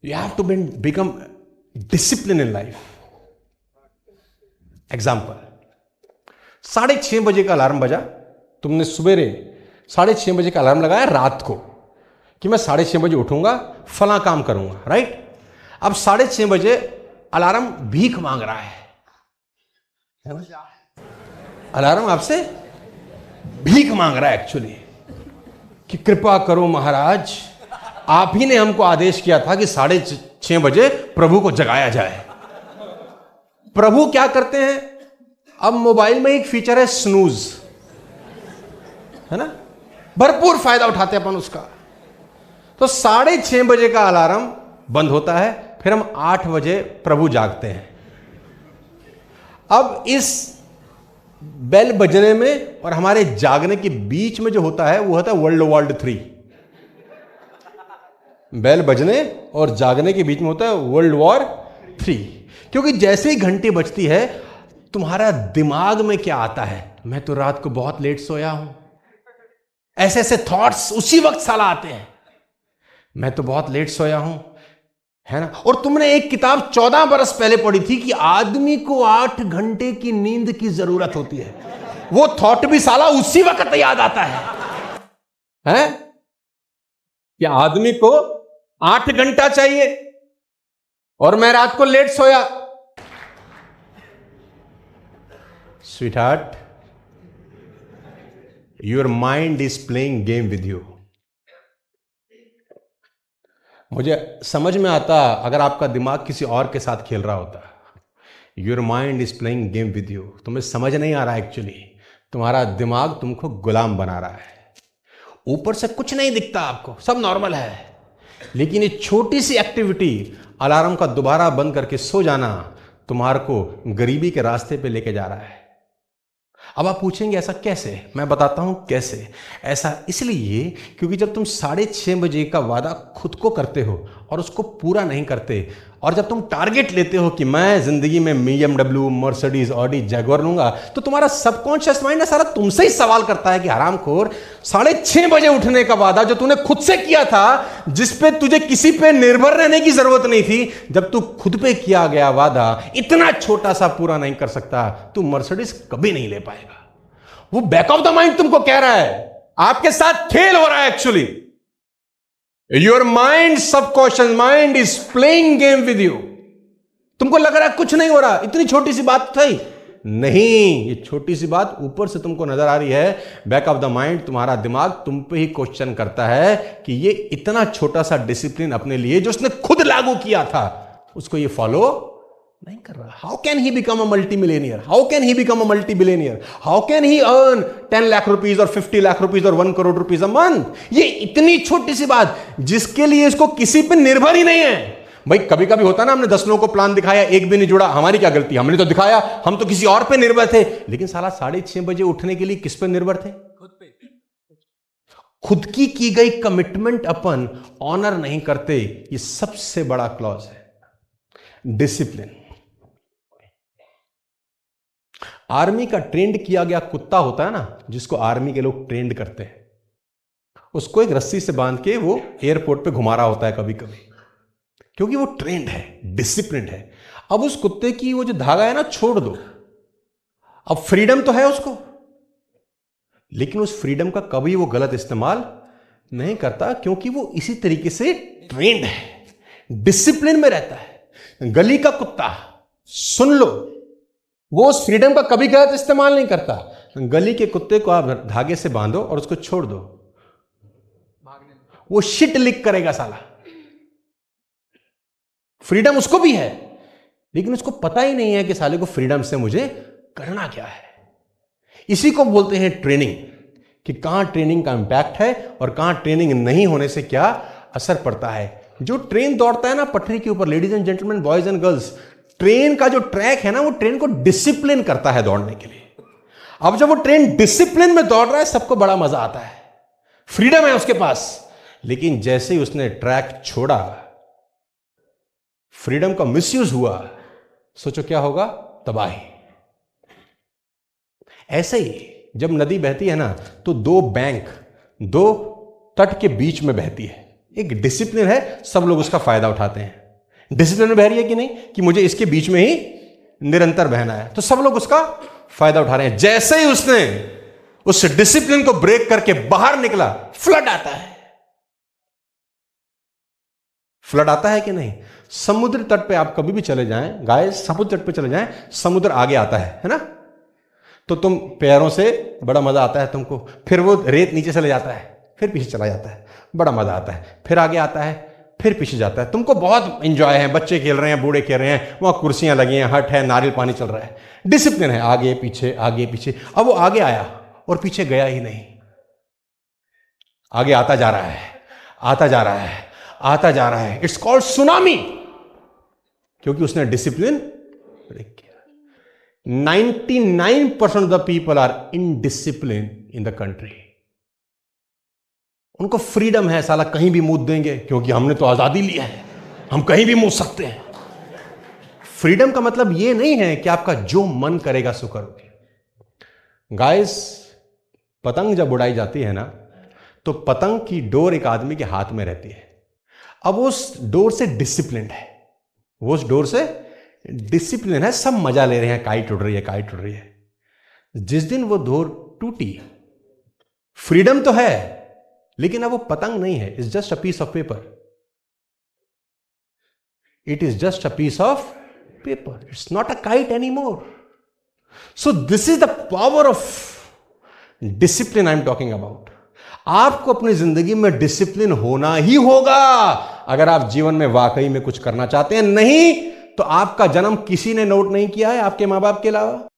You have to become disciplined in life. Example, 6:30 बजे का alarm बजा, तुमने सवेरे 6:30 बजे का अलार्म लगाया रात को कि मैं 6:30 बजे उठूंगा, फला काम करूंगा, राइट? अब 6:30 बजे अलार्म भीख मांग रहा है ना? अलार्म आपसे भीख मांग रहा है एक्चुअली, कि कृपा करो महाराज, आप ही ने हमको आदेश किया था कि 6:30 बजे प्रभु को जगाया जाए। प्रभु क्या करते हैं? अब मोबाइल में एक फीचर है स्नूज, है ना? भरपूर फायदा उठाते हैं अपन उसका। तो 6:30 बजे का अलार्म बंद होता है, फिर हम 8 बजे प्रभु जागते हैं। अब इस बेल बजने में और हमारे जागने के बीच में जो होता है वो होता है वर्ल्ड 3। बेल बजने और जागने के बीच में होता है वर्ल्ड 3, क्योंकि जैसे ही घंटी बजती है तुम्हारा दिमाग में क्या आता है? मैं तो रात को बहुत लेट सोया हूं। ऐसे ऐसे थॉट्स उसी वक्त साला आते हैं, मैं तो बहुत लेट सोया हूं, है ना? और तुमने एक किताब 14 बरस पहले पढ़ी थी कि आदमी को 8 घंटे की नींद की जरूरत होती है। वो थॉट भी साला उसी वक्त याद आता है कि आदमी को 8 घंटा चाहिए और मैं रात को लेट सोया। Sweetheart, your mind is playing game with you. मुझे समझ में आता अगर आपका दिमाग किसी और के साथ खेल रहा होता। Your mind is playing game with you. तुम्हें समझ नहीं आ रहा एक्चुअली, तुम्हारा दिमाग तुमको गुलाम बना रहा है। ऊपर से कुछ नहीं दिखता आपको, सब नॉर्मल है, लेकिन ये छोटी सी एक्टिविटी, अलार्म का दोबारा बंद करके सो जाना, तुम्हारे को गरीबी के रास्ते पे लेके जा रहा है। अब आप पूछेंगे ऐसा कैसे? मैं बताता हूं कैसे। ऐसा इसलिए क्योंकि जब तुम 6:30 बजे का वादा खुद को करते हो और उसको पूरा नहीं करते, और जब तुम टारगेट लेते हो कि मैं जिंदगी में BMW, मर्सिडीज, ऑडी, जैगुआर लूंगा, तो तुम्हारा सबकॉन्शियस माइंड है सारा तुमसे ही सवाल करता है कि हरामखोर, 6:30 बजे उठने का वादा जो तूने खुद से किया था, जिस पे तुझे किसी पे निर्भर रहने की जरूरत नहीं थी, जब तू खुद पे किया गया वादा इतना छोटा सा पूरा नहीं कर सकता, तू मर्सिडीज कभी नहीं ले पाएगा। वो बैक ऑफ द माइंड तुमको कह रहा है, आपके साथ खेल हो रहा है actually. Your mind, subconscious mind is playing game with you. तुमको लग रहा है कुछ नहीं हो रहा, इतनी छोटी सी बात थी। नहीं, ये छोटी सी बात ऊपर से तुमको नजर आ रही है, बैक ऑफ द माइंड तुम्हारा दिमाग तुम पे ही क्वेश्चन करता है कि ये इतना छोटा सा डिसिप्लिन अपने लिए जो उसने खुद लागू किया था, उसको ये फॉलो नहीं कर रहा। How can he become a multi Millionaire? How can he become a multi billionaire? How can he earn 10 lakh rupees और 50 लाख रुपीज और 1 करोड़ रुपीज अ मंथ? ये इतनी छोटी सी बात जिसके लिए इसको किसी पे निर्भर ही नहीं है। भाई कभी कभी होता ना, हमने 10 लोगों को प्लान दिखाया, एक भी नहीं जुड़ा, हमारी क्या गलती? हमने तो दिखाया, हम तो किसी और पे निर्भर थे। लेकिन साला 6:30 बजे उठने के लिए किस पे निर्भर थे? खुद पे। खुद की गई कमिटमेंट अपन ऑनर नहीं करते। ये सबसे बड़ा क्लॉज है, डिसिप्लिन। आर्मी का ट्रेंड किया गया कुत्ता होता है ना, जिसको आर्मी के लोग ट्रेंड करते हैं, उसको एक रस्सी से बांध के वो एयरपोर्ट पे घुमा रहा होता है कभी कभी, क्योंकि वो ट्रेंड है, डिसिप्लिन है। अब उस कुत्ते की वो जो धागा है ना, छोड़ दो। अब फ्रीडम तो है उसको, लेकिन उस फ्रीडम का कभी वो गलत इस्तेमाल नहीं करता, क्योंकि वो इसी तरीके से ट्रेंड है, डिसिप्लिन में रहता है। गली का कुत्ता, सुन लो, वो उस फ्रीडम का कभी गलत इस्तेमाल नहीं करता। गली के कुत्ते को आप धागे से बांधो और उसको छोड़ दो, वो शिट लिक करेगा साला। फ्रीडम उसको भी है, लेकिन उसको पता ही नहीं है कि साले को फ्रीडम से मुझे करना क्या है। इसी को बोलते हैं ट्रेनिंग, कि कहां ट्रेनिंग का इंपैक्ट है और कहां ट्रेनिंग नहीं होने से क्या असर पड़ता है। जो ट्रेन दौड़ता है ना पटरी के ऊपर, ladies and gentleman, boys and girls, train का जो ट्रैक है ना, वो ट्रेन को डिसिप्लिन करता है दौड़ने के लिए। अब जब वो ट्रेन डिसिप्लिन में दौड़ रहा है, सबको बड़ा मजा आता है, फ्रीडम है उसके पास। लेकिन जैसे ही उसने ट्रैक छोड़ा, फ्रीडम का मिसयूज हुआ, सोचो क्या होगा? तबाही। ऐसे ही जब नदी बहती है ना, तो 2 बैंक 2 तट के बीच में बहती है। एक डिसिप्लिन है, सब लोग उसका फायदा उठाते हैं। डिसिप्लिन में बह रही है कि नहीं, कि मुझे इसके बीच में ही निरंतर बहना है, तो सब लोग उसका फायदा उठा रहे हैं। जैसे ही उसने उस डिसिप्लिन को ब्रेक करके बाहर निकला, फ्लड आता है। फ्लड आता है कि नहीं? समुद्र तट पे आप कभी भी चले जाएं, गाइस, समुद्र तट पे चले जाएं, समुद्र आगे आता है ना? तो तुम पैरों से बड़ा मजा आता है तुमको, फिर वो रेत नीचे चले जाता है, फिर पीछे चला जाता है, बड़ा मजा आता है, फिर आगे आता है, फिर पीछे जाता है, तुमको बहुत इंजॉय है। बच्चे खेल रहे हैं, बूढ़े खेल रहे हैं, वहां कुर्सियां लगी हैं, हट है, नारियल पानी चल रहा है, डिसिप्लिन है, आगे पीछे आगे पीछे। अब वो आगे आया और पीछे गया ही नहीं, आगे आता जा रहा है, आता जा रहा है, आता जा रहा है। इट्स कॉल्ड सुनामी, क्योंकि उसने डिसिप्लिन ब्रेक किया। 99% of the people are indiscipline in the country. उनको फ्रीडम है, साला कहीं भी मूत देंगे, क्योंकि हमने तो आजादी लिया है, हम कहीं भी मूत सकते हैं। फ्रीडम का मतलब यह नहीं है कि आपका जो मन करेगा सो करोगे। गाइस, पतंग जब उड़ाई जाती है ना, तो पतंग की डोर एक आदमी के हाथ में रहती है। अब उस डोर से डिसिप्लिन है, वो उस डोर से डिसिप्लिन है, सब मजा ले रहे हैं, काइट उड़ रही है, काइट उड़ रही है। जिस दिन वो डोर टूटी, फ्रीडम तो है, लेकिन अब वो पतंग नहीं है, it's just a piece of paper. It is just a piece of paper, it's not a kite any more. So this is the power of discipline I am talking about. आपको अपनी जिंदगी में डिसिप्लिन होना ही होगा अगर आप जीवन में वाकई में कुछ करना चाहते हैं। नहीं तो आपका जन्म किसी ने नोट नहीं किया है आपके मां बाप के अलावा।